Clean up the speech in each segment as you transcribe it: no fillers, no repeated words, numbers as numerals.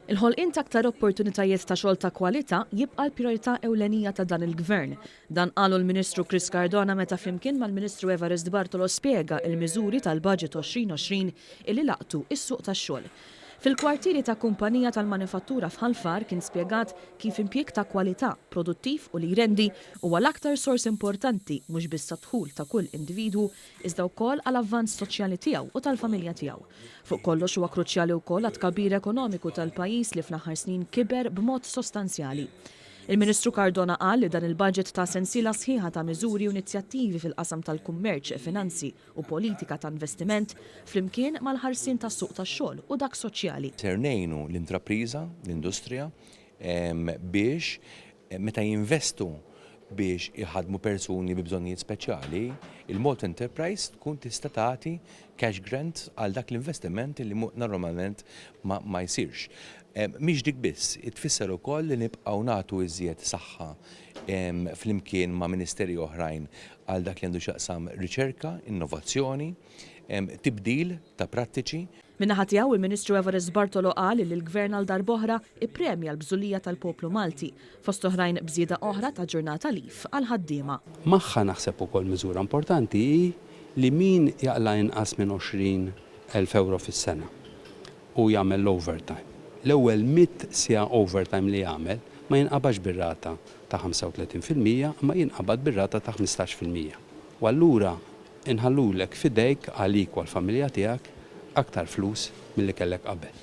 Il-ħolqien ta' aktar opportunitajiet ta' xogħol ta' kwalità jibqa' l-prijorità ewlenija ta' dan il-Gvern. Dan qalu l-Ministru Chris Cardona meta flimkien mal-Ministru Evarist Bartolo spjega l-miżuri tal-Baġit 2020 illi laqtu is-suq tax-xogħol. Fil-kwartieri ta' kumpanija tal-manifattura f'Ħalfar kien spjegat kif impjieg ta' kwalità, produttiv u li jrendi huwa l-aktar sors importanti mhux biss dħul ta' kull individwu iżda wkoll għall-avvanz soċjali tiegħu u tal-familja tiegħu. Fuq kollox huwa kruċjali wkoll għat-tkabbir ekonomiku tal-pajjiż li fl-aħħar snin kiber b'mod sostanzjali. Il-Ministru Cardona qal li dan il-budget ta' sensiela sħiħa ta' miżuri u inizjattivi fil-qasam tal-kummerċ, finanzi u politika ta' investiment flimkien mal-ħarsien tas-suq tax-xogħol u dak soċjali. Ser ngħinu l-intrapriża, l-industrija biex meta jinvestu biex iħadmu persuni bi bżonnijiet speċjali, il-Malt Enterprise tkun tista' tagħti cash grant għal dak l-investiment li normalment ma jsirx. Mhix dik biss, tfisser ukoll li nibqgħu nagħtu iżjed saħħa flimkien ma' ministeri oħrajn għal dak li għandu x'aqsam riċerka, innovazzjoni, tibdil ta' prattiċi. Min-naħa tiegħu il-Ministru Evarist Bartolo qal li l-Gvern għal darb'oħra ippremja l-bżullija tal-poplu Malti fost oħrajn bżieda oħra ta' ġurnata lif għal ħaddiema. Magħha naħseb ukoll miżura importanti li min jaqla inqas minn 20,000 euro fis-sena u jagħmel l-overtime. L-ewwel 100 siegħa overtime li jagħmel ma jinqabadx bir-rata ta' 35% ma jinqabad bir-rata ta' 15%. U allura inħallulek fidejk għalik u għall-familja tiegħek aktar flus milli kellek qabel.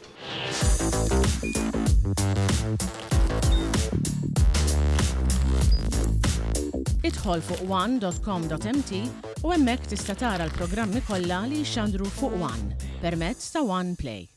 Idħol fuq one.com.mt u hemmhekk tista' tara l-programmi kollha li jxandru fuq One permezz ta' One Play.